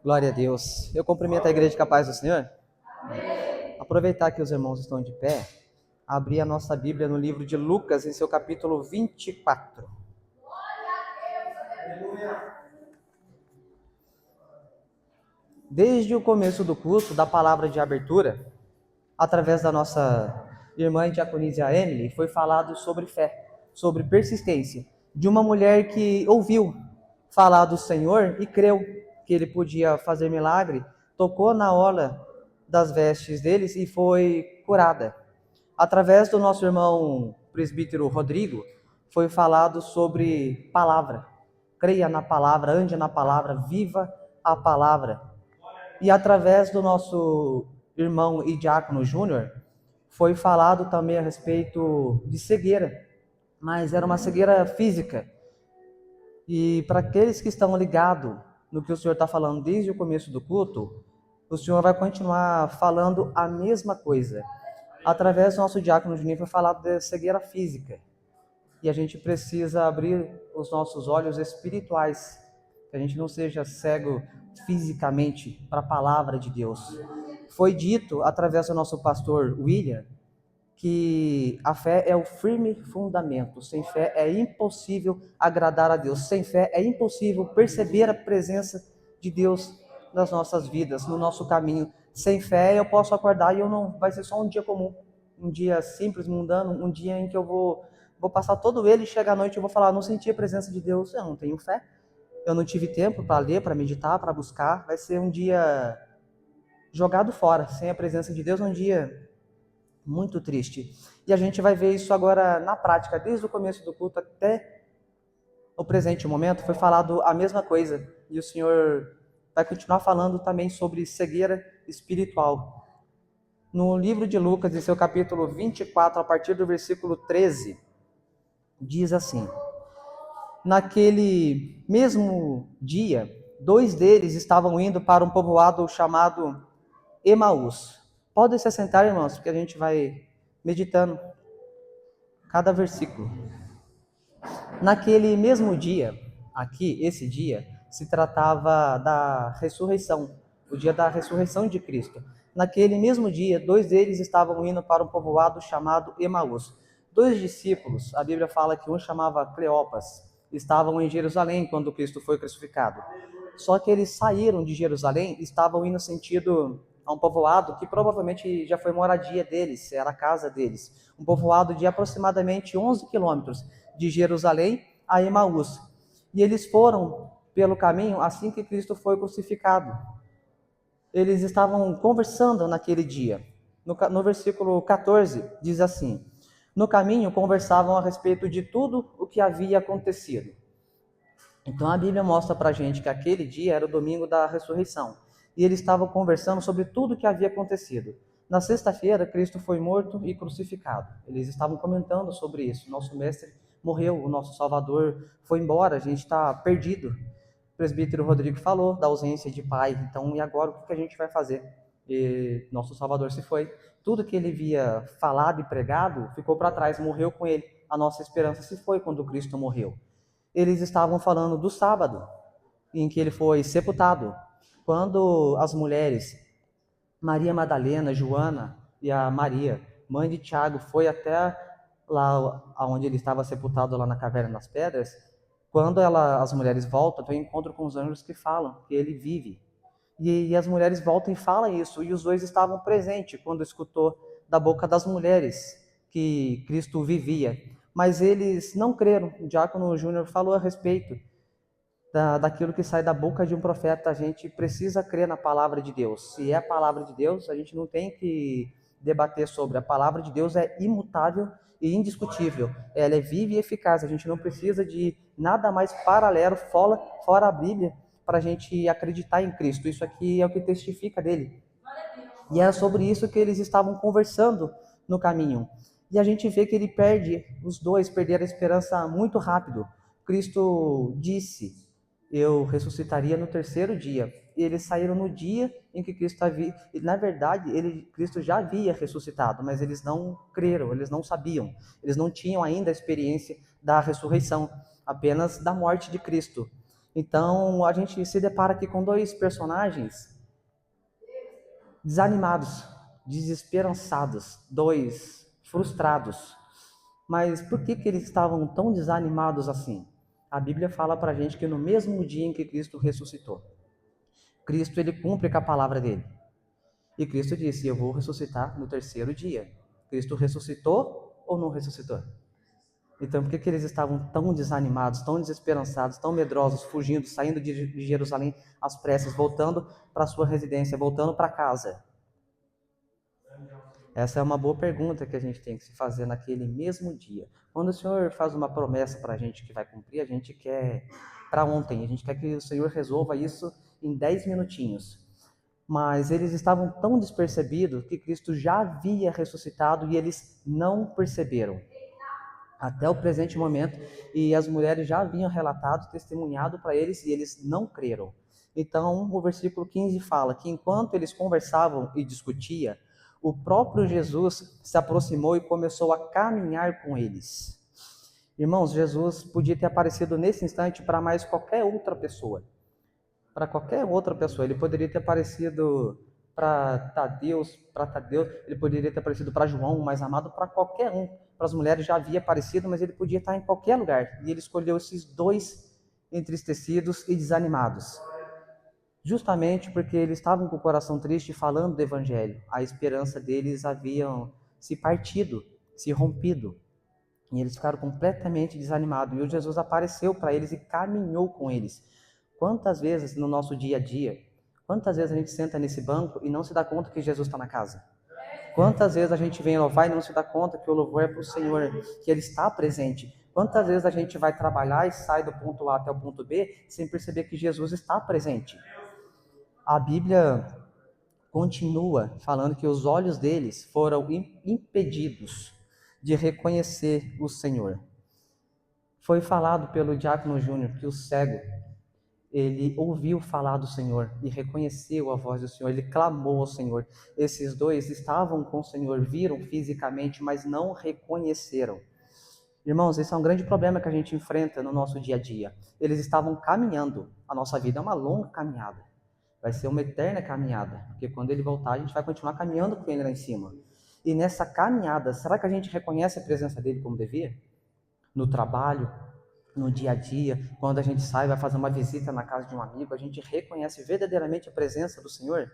Glória a Deus. Eu cumprimento a igreja capaz do Senhor. Aproveitar que os irmãos estão de pé, abrir a nossa Bíblia no livro de Lucas, em seu capítulo 24. Desde o começo do culto, da palavra de abertura, através da nossa irmã diaconisa Emily, foi falado sobre fé, sobre persistência, de uma mulher que ouviu falar do Senhor e creu que ele podia fazer milagre, tocou na orla das vestes deles e foi curada. Através do nosso irmão presbítero Rodrigo, foi falado sobre palavra. Creia na palavra, ande na palavra, viva a palavra. E através do nosso irmão e diácono Júnior, foi falado também a respeito de cegueira, mas era uma cegueira física. E para aqueles que estão ligados no que o Senhor está falando desde o começo do culto, o Senhor vai continuar falando a mesma coisa. Através do nosso diácono Juninho foi falado de cegueira física. E a gente precisa abrir os nossos olhos espirituais, que a gente não seja cego fisicamente para a palavra de Deus. Foi dito através do nosso pastor William que a fé é o firme fundamento. Sem fé é impossível agradar a Deus. Sem fé é impossível perceber a presença de Deus nas nossas vidas, no nosso caminho. Sem fé eu posso acordar e eu não vai ser só um dia comum, um dia simples, mundano, um dia em que eu vou passar todo ele e chega à noite eu vou falar, não senti a presença de Deus, eu não tenho fé. Eu não tive tempo para ler, para meditar, para buscar. Vai ser um dia jogado fora, sem a presença de Deus, um dia muito triste. E a gente vai ver isso agora na prática, desde o começo do culto até o presente momento, foi falado a mesma coisa. E o Senhor vai continuar falando também sobre cegueira espiritual. No livro de Lucas, em seu capítulo 24, a partir do versículo 13, diz assim: Naquele mesmo dia, 2 deles estavam indo para um povoado chamado Emaús. Podem se assentar, irmãos, porque a gente vai meditando cada versículo. Naquele mesmo dia, aqui, esse dia, se tratava da ressurreição, o dia da ressurreição de Cristo. Naquele mesmo dia, 2 deles estavam indo para um povoado chamado Emaús. 2 discípulos, a Bíblia fala que um chamava Cleopas, estavam em Jerusalém quando Cristo foi crucificado. Só que eles saíram de Jerusalém e estavam indo sentido a um povoado que provavelmente já foi moradia deles, era a casa deles. Um povoado de aproximadamente 11 quilômetros de Jerusalém a Emaús. E eles foram pelo caminho assim que Cristo foi crucificado. Eles estavam conversando naquele dia. No versículo 14 diz assim: No caminho conversavam a respeito de tudo o que havia acontecido. Então a Bíblia mostra para a gente que aquele dia era o domingo da ressurreição. E eles estavam conversando sobre tudo o que havia acontecido. Na sexta-feira, Cristo foi morto e crucificado. Eles estavam comentando sobre isso. Nosso mestre morreu, o nosso Salvador foi embora, a gente está perdido. O presbítero Rodrigo falou da ausência de pai. Então, e agora o que a gente vai fazer? E nosso Salvador se foi. Tudo que ele havia falado e pregado ficou para trás, morreu com ele. A nossa esperança se foi quando Cristo morreu. Eles estavam falando do sábado, em que ele foi sepultado. Quando as mulheres, Maria Madalena, Joana e a Maria, mãe de Tiago, foi até lá onde ele estava sepultado, lá na Caverna das Pedras, quando as mulheres voltam, tem um encontro com os anjos que falam que ele vive. E as mulheres voltam e falam isso, e os dois estavam presentes quando escutou da boca das mulheres que Cristo vivia. Mas eles não creram. O diácono Júnior falou a respeito daquilo que sai da boca de um profeta. A gente precisa crer na palavra de Deus. Se é a palavra de Deus, a gente não tem que debater sobre. A palavra de Deus é imutável e indiscutível. Ela é viva e eficaz. A gente não precisa de nada mais paralelo, fora a Bíblia, para a gente acreditar em Cristo. Isso aqui é o que testifica dele. E era sobre isso que eles estavam conversando no caminho. E a gente vê que os dois perderam a esperança muito rápido. Cristo disse: Eu ressuscitaria no terceiro dia. E eles saíram no dia em que Cristo havia. Na verdade, Cristo já havia ressuscitado, mas eles não creram, eles não sabiam. Eles não tinham ainda a experiência da ressurreição, apenas da morte de Cristo. Então, a gente se depara aqui com dois personagens desanimados, desesperançados, dois frustrados. Mas por que eles estavam tão desanimados assim? A Bíblia fala para a gente que no mesmo dia em que Cristo ressuscitou, Cristo ele cumpre com a palavra dele. E Cristo disse: eu vou ressuscitar no terceiro dia. Cristo ressuscitou ou não ressuscitou? Então, por que eles estavam tão desanimados, tão desesperançados, tão medrosos, fugindo, saindo de Jerusalém às pressas, voltando para sua residência, voltando para casa? Essa é uma boa pergunta que a gente tem que se fazer naquele mesmo dia. Quando o Senhor faz uma promessa para a gente que vai cumprir, a gente quer para ontem, a gente quer que o Senhor resolva isso em 10 minutinhos. Mas eles estavam tão despercebidos que Cristo já havia ressuscitado e eles não perceberam até o presente momento, e as mulheres já haviam relatado, testemunhado para eles, e eles não creram. Então, o versículo 15 fala que enquanto eles conversavam e discutiam, o próprio Jesus se aproximou e começou a caminhar com eles. Irmãos, Jesus podia ter aparecido nesse instante para mais qualquer outra pessoa. Para qualquer outra pessoa. Ele poderia ter aparecido para Tadeu, ele poderia ter aparecido para João, o mais amado, para qualquer um. Para as mulheres já havia aparecido, mas ele podia estar em qualquer lugar. E ele escolheu esses dois entristecidos e desanimados. Justamente porque eles estavam com o coração triste falando do evangelho. A esperança deles haviam se partido, se rompido. E eles ficaram completamente desanimados. E o Jesus apareceu para eles e caminhou com eles. Quantas vezes no nosso dia a dia, quantas vezes a gente senta nesse banco e não se dá conta que Jesus está na casa? Quantas vezes a gente vem louvar e não se dá conta que o louvor é para o Senhor, que Ele está presente? Quantas vezes a gente vai trabalhar e sai do ponto A até o ponto B sem perceber que Jesus está presente? A Bíblia continua falando que os olhos deles foram impedidos de reconhecer o Senhor. Foi falado pelo Diácono Júnior que o cego, ele ouviu falar do Senhor e reconheceu a voz do Senhor, ele clamou ao Senhor. Esses dois estavam com o Senhor, viram fisicamente, mas não reconheceram. Irmãos, esse é um grande problema que a gente enfrenta no nosso dia a dia. Eles estavam caminhando, a nossa vida é uma longa caminhada, vai ser uma eterna caminhada, porque quando ele voltar a gente vai continuar caminhando com ele lá em cima. E nessa caminhada, será que a gente reconhece a presença dele como devia? No trabalho, no dia a dia, quando a gente sai, vai fazer uma visita na casa de um amigo, a gente reconhece verdadeiramente a presença do Senhor?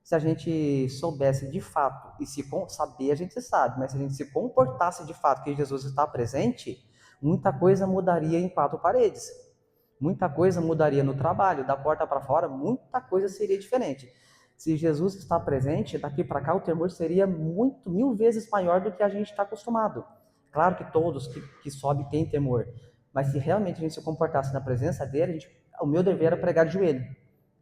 Se a gente soubesse de fato, e se saber a gente sabe, mas se a gente se comportasse de fato que Jesus está presente, muita coisa mudaria em quatro paredes. Muita coisa mudaria no trabalho, da porta para fora, muita coisa seria diferente. Se Jesus está presente, daqui para cá o temor seria muito, 1000 vezes maior do que a gente está acostumado. Claro que todos que sobem têm temor, mas se realmente a gente se comportasse na presença dele, o meu dever era pregar de joelho.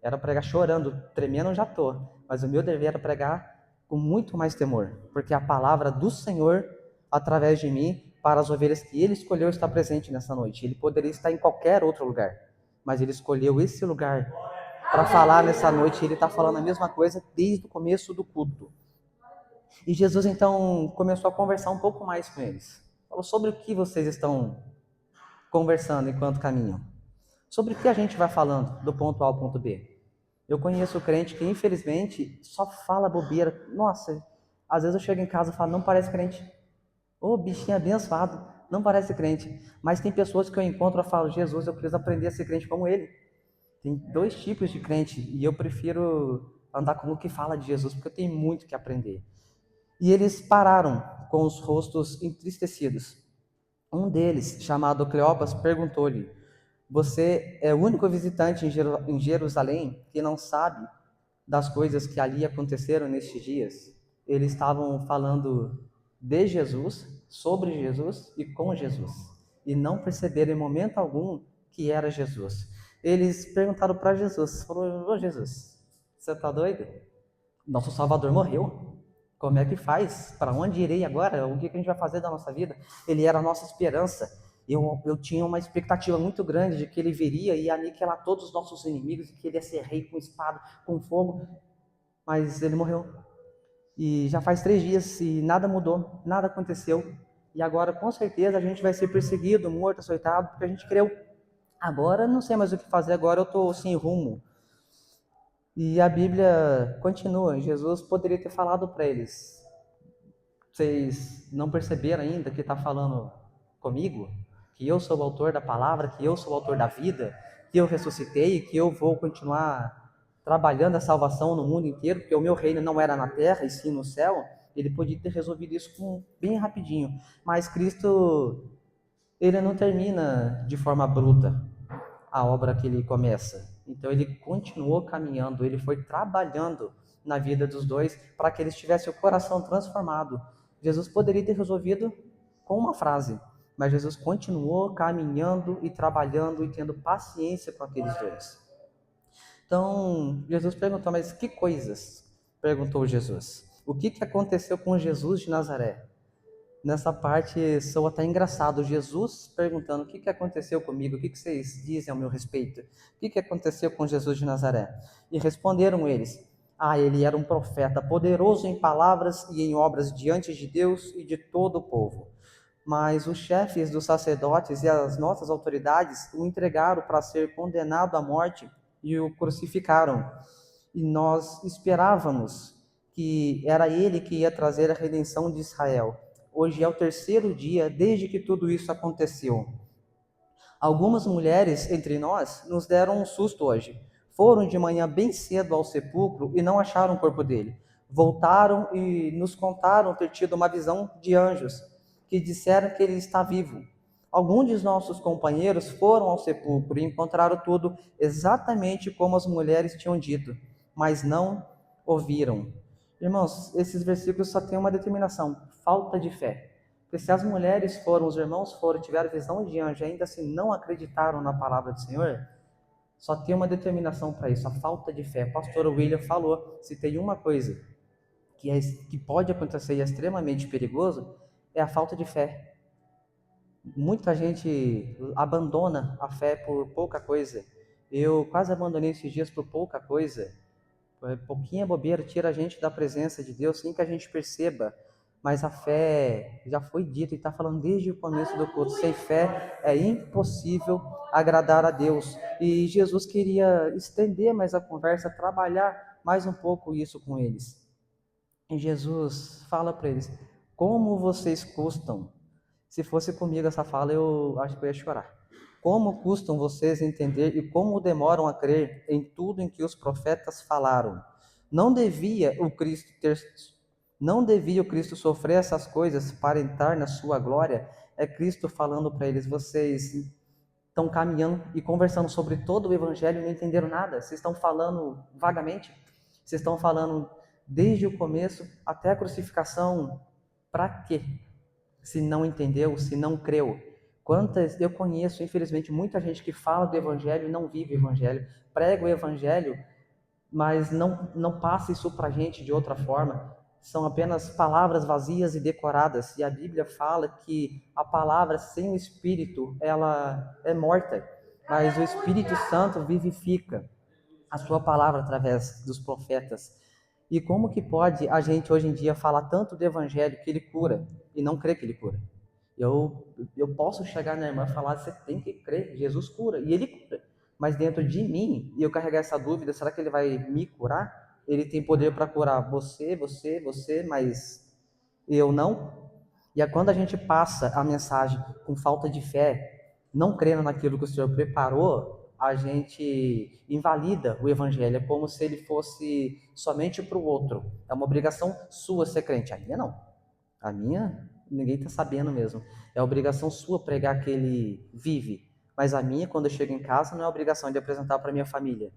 Era pregar chorando, tremendo eu já estou, mas o meu dever era pregar com muito mais temor, porque a palavra do Senhor, através de mim, para as ovelhas que ele escolheu estar presente nessa noite. Ele poderia estar em qualquer outro lugar, mas ele escolheu esse lugar para falar nessa noite. Ele está falando a mesma coisa desde o começo do culto. E Jesus então começou a conversar um pouco mais com eles. Falou: sobre o que vocês estão conversando enquanto caminham? Sobre o que a gente vai falando do ponto A ao ponto B? Eu conheço crente que infelizmente só fala bobeira. Nossa, às vezes eu chego em casa e falo: não parece crente. Ô, bichinho abençoado, não parece crente. Mas tem pessoas que eu encontro e falo: Jesus, eu preciso aprender a ser crente como ele. Tem dois tipos de crente e eu prefiro andar com o que fala de Jesus, porque eu tenho muito que aprender. E eles pararam com os rostos entristecidos. Um deles, chamado Cleopas, perguntou-lhe: você é o único visitante em Jerusalém que não sabe das coisas que ali aconteceram nestes dias? Eles estavam falando de Jesus, sobre Jesus e com Jesus, e não perceberam em momento algum que era Jesus. Eles perguntaram para Jesus, falaram: ô Jesus, você está doido? Nosso Salvador morreu. Como é que faz? Para onde irei agora? O que a gente vai fazer da nossa vida? Ele era a nossa esperança. Eu tinha uma expectativa muito grande de que ele viria e ia aniquilar todos os nossos inimigos, e que ele ia ser rei com espada, com fogo. Mas ele morreu. E já faz 3 dias e nada mudou, nada aconteceu. E agora, com certeza, a gente vai ser perseguido, morto, açoitado, porque a gente creu. Agora não sei mais o que fazer, agora eu estou sem rumo. E a Bíblia continua, Jesus poderia ter falado para eles: vocês não perceberam ainda que está falando comigo? Que eu sou o autor da palavra, que eu sou o autor da vida, que eu ressuscitei, que eu vou continuar trabalhando a salvação no mundo inteiro, porque o meu reino não era na terra e sim no céu. Ele podia ter resolvido isso bem rapidinho, mas Cristo, ele não termina de forma bruta a obra que ele começa. Então ele continuou caminhando, ele foi trabalhando na vida dos dois para que eles tivessem o coração transformado. Jesus poderia ter resolvido com uma frase, mas Jesus continuou caminhando e trabalhando e tendo paciência com aqueles dois. Então Jesus perguntou: mas que coisas? Perguntou Jesus. O que aconteceu com Jesus de Nazaré? Nessa parte soa até engraçado, Jesus perguntando: o que aconteceu comigo, o que vocês dizem ao meu respeito, o que aconteceu com Jesus de Nazaré? E responderam eles: ele era um profeta, poderoso em palavras e em obras diante de Deus e de todo o povo. Mas os chefes dos sacerdotes e as nossas autoridades o entregaram para ser condenado à morte e o crucificaram. E nós esperávamos que era ele que ia trazer a redenção de Israel. Hoje é o terceiro dia desde que tudo isso aconteceu. Algumas mulheres entre nós nos deram um susto hoje. Foram de manhã bem cedo ao sepulcro e não acharam o corpo dele. Voltaram e nos contaram ter tido uma visão de anjos que disseram que ele está vivo. Alguns de nossos companheiros foram ao sepulcro e encontraram tudo exatamente como as mulheres tinham dito, mas não ouviram. Irmãos, esses versículos só têm uma determinação: falta de fé. Porque se as mulheres foram, os irmãos foram, tiveram visão de anjo e ainda assim não acreditaram na palavra do Senhor, só tem uma determinação para isso: a falta de fé. O pastor William falou: se tem uma coisa que pode acontecer e é extremamente perigoso, é a falta de fé. Muita gente abandona a fé por pouca coisa. Eu quase abandonei esses dias por pouca coisa. Pouquinha bobeira tira a gente da presença de Deus sem que a gente perceba. Mas a fé, já foi dito e está falando desde o começo do culto: sem fé é impossível agradar a Deus. E Jesus queria estender mais a conversa, trabalhar mais um pouco isso com eles. E Jesus fala para eles: como vocês custam. Se fosse comigo essa fala, eu acho que eu ia chorar. Como custam vocês entender e como demoram a crer em tudo em que os profetas falaram? Não devia o Cristo ter, não devia o Cristo sofrer essas coisas para entrar na sua glória? É Cristo falando para eles: vocês estão caminhando e conversando sobre todo o evangelho e não entenderam nada. Vocês estão falando vagamente. Vocês estão falando desde o começo até a crucificação. Para quê? Se não entendeu, se não creu. Quantas eu conheço, infelizmente, muita gente que fala do evangelho e não vive o evangelho, prega o evangelho, mas não passa isso para a gente de outra forma. São apenas palavras vazias e decoradas. E a Bíblia fala que a palavra sem o Espírito, ela é morta, mas o Espírito Santo vivifica a sua palavra através dos profetas. E como que pode a gente hoje em dia falar tanto do evangelho que ele cura e não crer que ele cura? Eu posso chegar na irmã e falar: você tem que crer, Jesus cura, e ele cura. Mas dentro de mim, e eu carregar essa dúvida: será que ele vai me curar? Ele tem poder para curar você, mas eu não? E é quando a gente passa a mensagem com falta de fé, não crendo naquilo que o Senhor preparou, a gente invalida o evangelho. É como se ele fosse somente para o outro. É uma obrigação sua ser crente. A minha não. A minha, ninguém está sabendo mesmo. É obrigação sua pregar que ele vive. Mas a minha, quando eu chego em casa, não é obrigação de apresentar para minha família.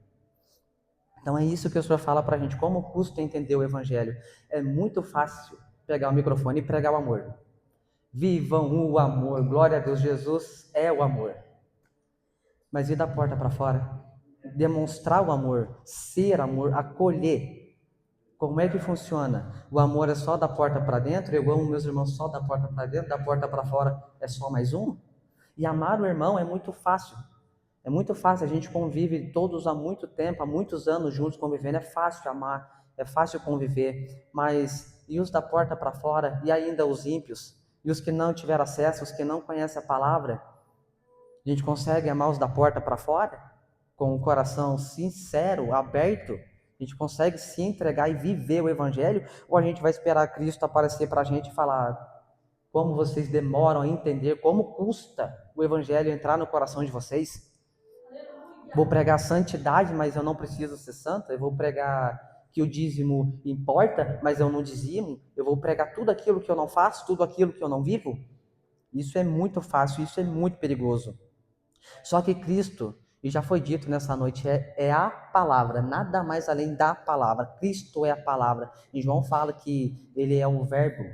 Então é isso que o Senhor fala para a gente: como custa entender o evangelho. É muito fácil pegar o microfone e pregar o amor. Vivam o amor, glória a Deus, Jesus é o amor. Mas ir da porta para fora, demonstrar o amor, ser amor, acolher. Como é que funciona? O amor é só da porta para dentro? Eu amo meus irmãos só da porta para dentro, da porta para fora é só mais um? E amar o irmão é muito fácil. É muito fácil, a gente convive todos há muito tempo, há muitos anos juntos convivendo, é fácil amar, é fácil conviver, mas e os da porta para fora, e ainda os ímpios, e os que não tiveram acesso, os que não conhecem a palavra? A gente consegue amar os da porta para fora? Com o coração sincero, aberto? A gente consegue se entregar e viver o Evangelho? Ou a gente vai esperar Cristo aparecer para a gente e falar como vocês demoram a entender, como custa o Evangelho entrar no coração de vocês? Vou pregar santidade, mas eu não preciso ser santo. Eu vou pregar que o dízimo importa, mas eu não dizimo. Eu vou pregar tudo aquilo que eu não faço, tudo aquilo que eu não vivo. Isso é muito fácil, isso é muito perigoso. Só que Cristo, e já foi dito nessa noite, é a palavra, nada mais além da palavra. Cristo é a palavra. E João fala que ele é o verbo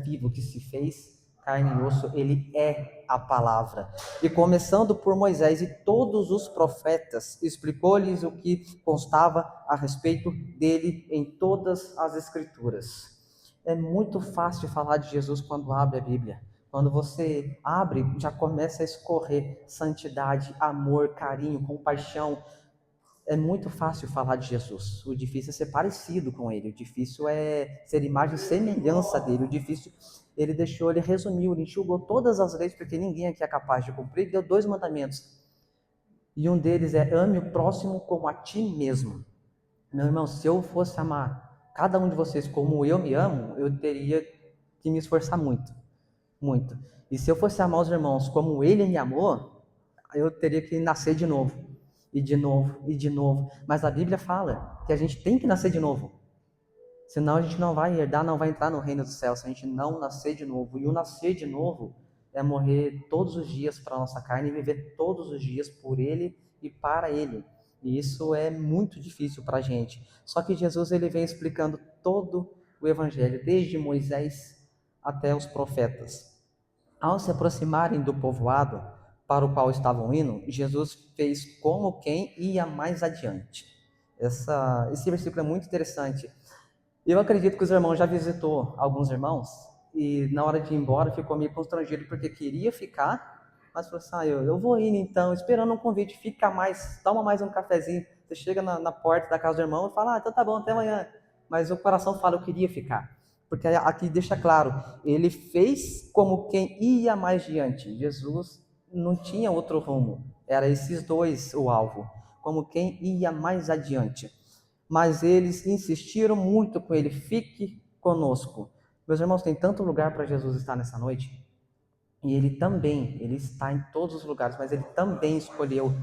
vivo que se fez carne e osso, ele é a palavra. E começando por Moisés e todos os profetas, explicou-lhes o que constava a respeito dele em todas as escrituras. É muito fácil falar de Jesus quando abre a Bíblia. Quando você abre, já começa a escorrer santidade, amor, carinho, compaixão. É muito fácil falar de Jesus. O difícil é ser parecido com ele. O difícil é ser imagem e semelhança dele. O difícil, ele resumiu, ele enxugou todas as leis, porque ninguém aqui é capaz de cumprir. Deu 2 mandamentos. E um deles é: ame o próximo como a ti mesmo. Meu irmão, se eu fosse amar cada um de vocês como eu me amo, eu teria que me esforçar muito. Muito. E se eu fosse amar os irmãos como ele me amou, eu teria que nascer de novo. E de novo, e de novo. Mas a Bíblia fala que a gente tem que nascer de novo. Senão a gente não vai herdar, não vai entrar no reino do céu, se a gente não nascer de novo. E o nascer de novo é morrer todos os dias para a nossa carne e viver todos os dias por ele e para ele. E isso é muito difícil para a gente. Só que Jesus ele vem explicando todo o evangelho, desde Moisés até os profetas. Ao se aproximarem do povoado para o qual estavam indo, Jesus fez como quem ia mais adiante. Esse versículo é muito interessante. Eu acredito que os irmãos já visitou alguns irmãos e na hora de ir embora ficou meio constrangido porque queria ficar, mas falou assim: eu vou indo então, esperando um convite, fica mais, toma mais um cafezinho. Você chega na porta da casa do irmão e fala: então tá bom, até amanhã. Mas o coração fala: eu queria ficar. Porque aqui deixa claro, ele fez como quem ia mais diante. Jesus não tinha outro rumo, era esses dois o alvo, como quem ia mais adiante. Mas eles insistiram muito com ele: fique conosco. Meus irmãos, tem tanto lugar para Jesus estar nessa noite, e ele está em todos os lugares, mas ele também escolheu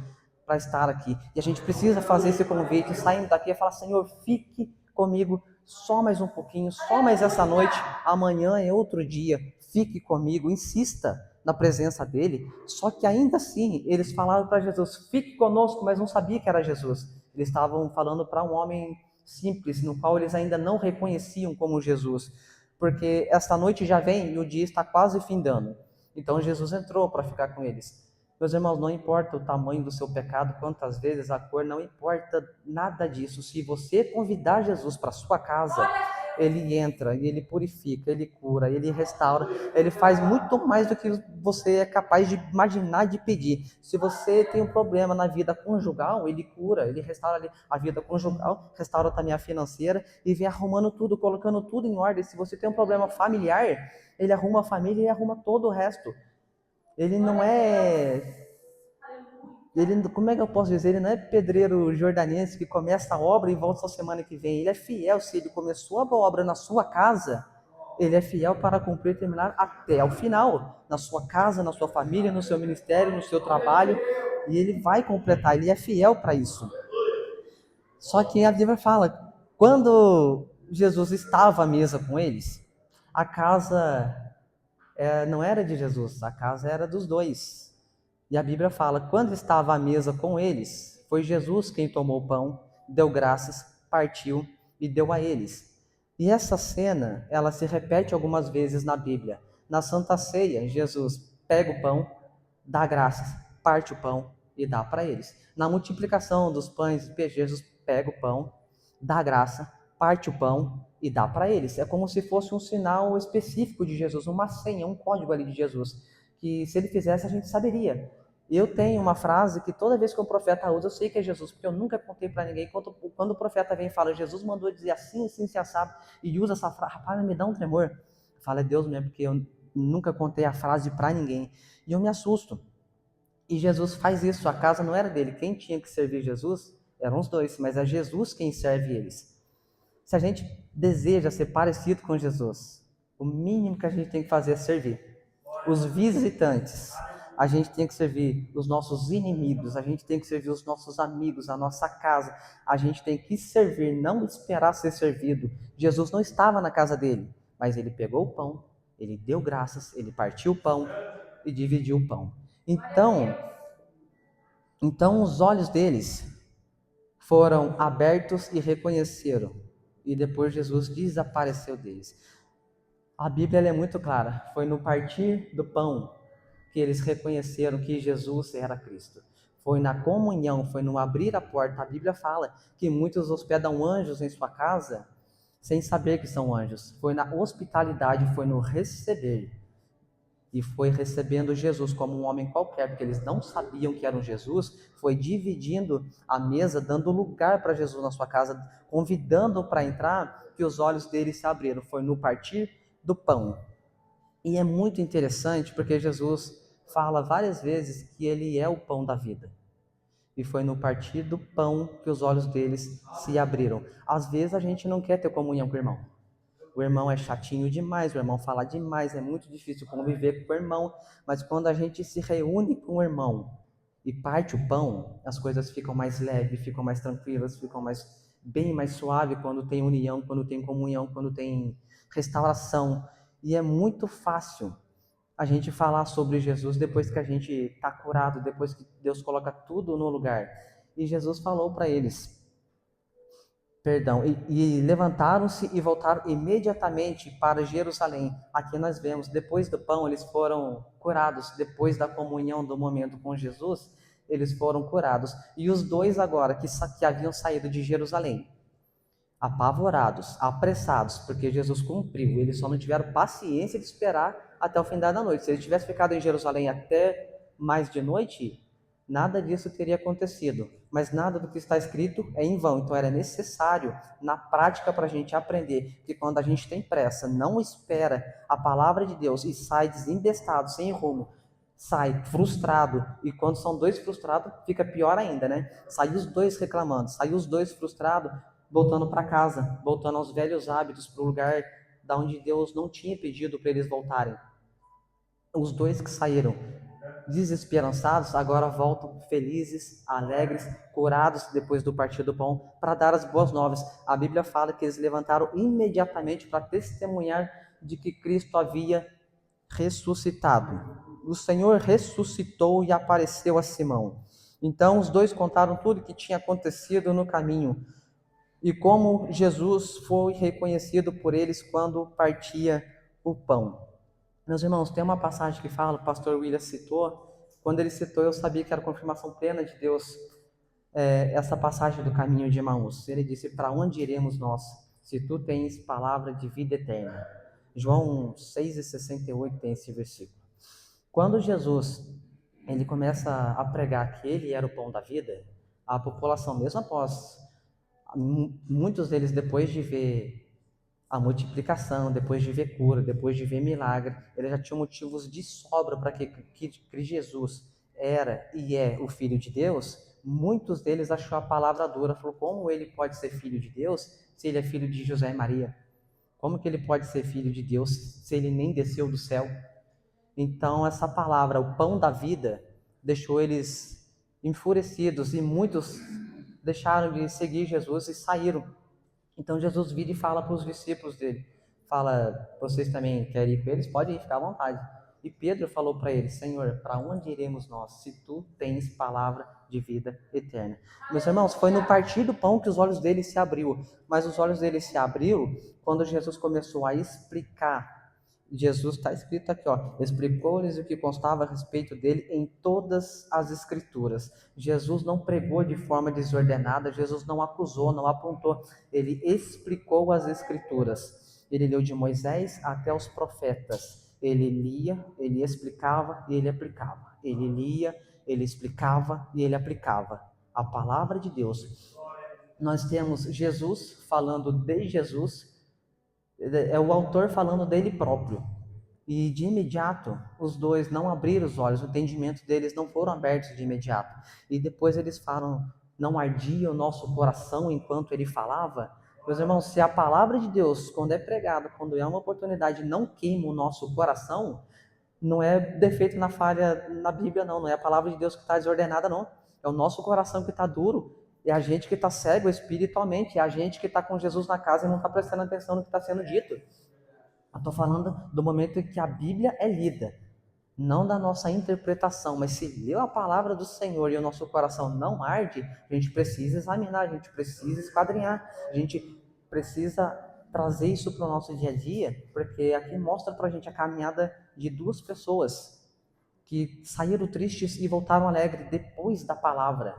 para estar aqui. E a gente precisa fazer esse convite, saindo daqui e falar: Senhor, fique comigo só mais um pouquinho, só mais essa noite, amanhã é outro dia, fique comigo, insista na presença dele. Só que ainda assim, eles falaram para Jesus: fique conosco, mas não sabia que era Jesus. Eles estavam falando para um homem simples, no qual eles ainda não reconheciam como Jesus, porque esta noite já vem e o dia está quase findando. Então Jesus entrou para ficar com eles. Meus irmãos, não importa o tamanho do seu pecado, quantas vezes a cor, não importa nada disso. Se você convidar Jesus para sua casa, ele entra e ele purifica, ele cura, ele restaura, ele faz muito mais do que você é capaz de imaginar, de pedir. Se você tem um problema na vida conjugal, ele cura, ele restaura a vida conjugal, restaura também a financeira e vem arrumando tudo, colocando tudo em ordem. Se você tem um problema familiar, ele arruma a família e arruma todo o resto. Ele não é... como é que eu posso dizer? Ele não é pedreiro jordanense que começa a obra e volta só semana que vem. Ele é fiel. Se ele começou a obra na sua casa, ele é fiel para cumprir e terminar até o final. Na sua casa, na sua família, no seu ministério, no seu trabalho. E ele vai completar. Ele é fiel para isso. Só que a Bíblia fala, quando Jesus estava à mesa com eles, a casa não era de Jesus, a casa era dos dois. E a Bíblia fala, quando estava à mesa com eles, foi Jesus quem tomou o pão, deu graças, partiu e deu a eles. E essa cena, ela se repete algumas vezes na Bíblia. Na Santa Ceia, Jesus pega o pão, dá graças, parte o pão e dá para eles. Na multiplicação dos pães e peixes, Jesus pega o pão, dá graça, parte o pão e dá para eles. É como se fosse um sinal específico de Jesus, uma senha, um código ali de Jesus, que se ele fizesse a gente saberia. Eu tenho uma frase que toda vez que um profeta usa, eu sei que é Jesus, porque eu nunca contei para ninguém. Quando o profeta vem e fala, Jesus mandou dizer assim, assim, se assado, e usa essa frase, rapaz, me dá um tremor. Fala, é Deus mesmo, porque eu nunca contei a frase para ninguém. E eu me assusto. E Jesus faz isso, a casa não era dele. Quem tinha que servir Jesus eram os dois, mas é Jesus quem serve eles. Se a gente deseja ser parecido com Jesus, o mínimo que a gente tem que fazer é servir os visitantes. A gente tem que servir os nossos inimigos, a gente tem que servir os nossos amigos, a nossa casa. A gente tem que servir, não esperar ser servido. Jesus não estava na casa dele, mas ele pegou o pão, ele deu graças, ele partiu o pão e dividiu o pão. Então os olhos deles foram abertos e reconheceram. E depois Jesus desapareceu deles. A Bíblia é muito clara. Foi no partir do pão que eles reconheceram que Jesus era Cristo. Foi na comunhão, foi no abrir a porta. A Bíblia fala que muitos hospedam anjos em sua casa sem saber que são anjos. Foi na hospitalidade, foi no receber. E foi recebendo Jesus como um homem qualquer, porque eles não sabiam que era um Jesus, foi dividindo a mesa, dando lugar para Jesus na sua casa, convidando-o para entrar, que os olhos dele se abriram. Foi no partir do pão. E é muito interessante, porque Jesus fala várias vezes que ele é o pão da vida. E foi no partir do pão que os olhos deles se abriram. Às vezes a gente não quer ter comunhão com o irmão. O irmão é chatinho demais, o irmão fala demais, é muito difícil conviver com o irmão, mas quando a gente se reúne com o irmão e parte o pão, as coisas ficam mais leves, ficam mais tranquilas, ficam bem mais suave quando tem união, quando tem comunhão, quando tem restauração. E é muito fácil a gente falar sobre Jesus depois que a gente está curado, depois que Deus coloca tudo no lugar. E Jesus falou para eles, e levantaram-se e voltaram imediatamente para Jerusalém. Aqui nós vemos, depois do pão, eles foram curados. Depois da comunhão do momento com Jesus, eles foram curados. E os dois agora, que haviam saído de Jerusalém, apavorados, apressados, porque Jesus cumpriu. Eles só não tiveram paciência de esperar até o fim da noite. Se eles tivessem ficado em Jerusalém até mais de noite, nada disso teria acontecido. Mas nada do que está escrito é em vão. Então era necessário, na prática, para a gente aprender que quando a gente tem pressa, não espera a palavra de Deus e sai desembestado, sem rumo, sai frustrado, e quando são dois frustrados, fica pior ainda, né? Sai os dois reclamando, sai os dois frustrados, voltando para casa, voltando aos velhos hábitos, para o lugar da onde Deus não tinha pedido para eles voltarem. Os dois que saíram desesperançados agora voltam felizes, alegres, curados depois do partir do pão, para dar as boas novas. A Bíblia fala que eles levantaram imediatamente para testemunhar de que Cristo havia ressuscitado. O Senhor ressuscitou e apareceu a Simão. Então os dois contaram tudo o que tinha acontecido no caminho e como Jesus foi reconhecido por eles quando partia o pão. Meus irmãos, tem uma passagem que fala, o pastor William citou, quando ele citou eu sabia que era confirmação plena de Deus, essa passagem do caminho de Emaús. Ele disse, para onde iremos nós, se tu tens palavra de vida eterna? João 6,68 tem esse versículo. Quando Jesus ele começa a pregar que ele era o pão da vida, a população, mesmo após, muitos deles depois de ver a multiplicação, depois de ver cura, depois de ver milagre, eles já tinham motivos de sobra para que Jesus era e é o Filho de Deus. Muitos deles achou a palavra dura, falou, como ele pode ser filho de Deus se ele é filho de José e Maria? Como que ele pode ser filho de Deus se ele nem desceu do céu? Então essa palavra, o pão da vida, deixou eles enfurecidos e muitos deixaram de seguir Jesus e saíram. Então Jesus vira e fala para os discípulos dele, fala, vocês também querem ir com eles? Podem ir, ficar à vontade. E Pedro falou para ele, Senhor, para onde iremos nós, se tu tens palavra de vida eterna? Meus irmãos, foi no partir do pão que os olhos deles se abriu, mas os olhos deles se abriu quando Jesus começou a explicar. Jesus está escrito aqui, ó, explicou-lhes o que constava a respeito dele em todas as escrituras. Jesus não pregou de forma desordenada, Jesus não acusou, não apontou, ele explicou as escrituras. Ele leu de Moisés até os profetas. Ele lia, ele explicava e ele aplicava. Ele lia, ele explicava e ele aplicava a palavra de Deus. Nós temos Jesus falando de Jesus, é o autor falando dele próprio. E de imediato, os dois não abriram os olhos, o entendimento deles não foram abertos de imediato. E depois eles falam, não ardia o nosso coração enquanto ele falava? Meus irmãos, se a palavra de Deus, quando é pregada, quando é uma oportunidade, não queima o nosso coração, não é defeito na falha na Bíblia, não. Não é a palavra de Deus que está desordenada, não. É o nosso coração que está duro. É a gente que está cego espiritualmente. É a gente que está com Jesus na casa e não está prestando atenção no que está sendo dito. Eu estou falando do momento em que a Bíblia é lida, não da nossa interpretação, mas se leu a palavra do Senhor e o nosso coração não arde, a gente precisa examinar, a gente precisa esquadrinhar, a gente precisa trazer isso para o nosso dia a dia, porque aqui mostra para a gente a caminhada de duas pessoas que saíram tristes e voltaram alegres depois da palavra.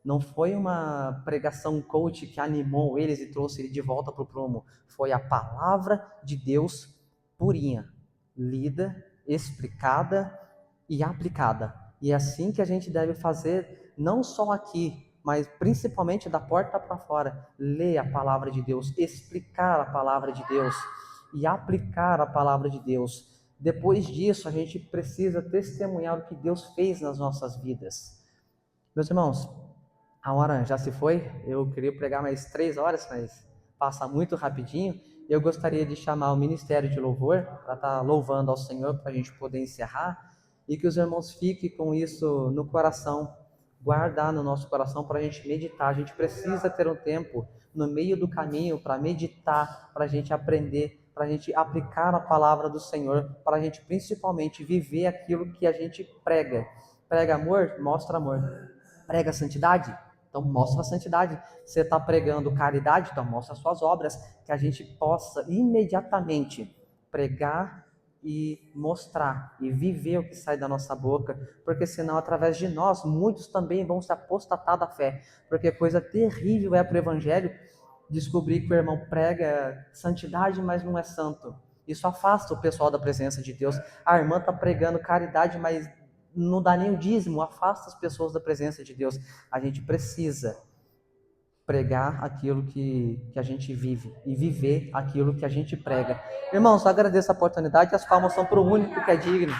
Não foi uma pregação coach que animou eles e trouxe ele de volta para o prumo. Foi a palavra de Deus purinha, lida, explicada e aplicada. E é assim que a gente deve fazer, não só aqui, mas principalmente da porta para fora. Ler a palavra de Deus, explicar a palavra de Deus e aplicar a palavra de Deus. Depois disso, a gente precisa testemunhar o que Deus fez nas nossas vidas. Meus irmãos, a hora já se foi, eu queria pregar mais 3 horas, mas passa muito rapidinho. Eu gostaria de chamar o Ministério de Louvor para estar louvando ao Senhor, para a gente poder encerrar, e que os irmãos fiquem com isso no coração, guardar no nosso coração para a gente meditar. A gente precisa ter um tempo no meio do caminho para meditar, para a gente aprender, para a gente aplicar a palavra do Senhor, para a gente principalmente viver aquilo que a gente prega. Prega amor? Mostra amor. Prega santidade? Então mostra a santidade. Você está pregando caridade? Então mostra as suas obras, que a gente possa imediatamente pregar e mostrar e viver o que sai da nossa boca, porque senão através de nós muitos também vão se apostatar da fé, porque coisa terrível é para o evangelho descobrir que o irmão prega santidade, mas não é santo. Isso afasta o pessoal da presença de Deus. A irmã está pregando caridade, mas não dá nem o dízimo, afasta as pessoas da presença de Deus. A gente precisa pregar aquilo que a gente vive e viver aquilo que a gente prega. Irmãos, só agradeço a oportunidade, as palmas são para o único que é digno.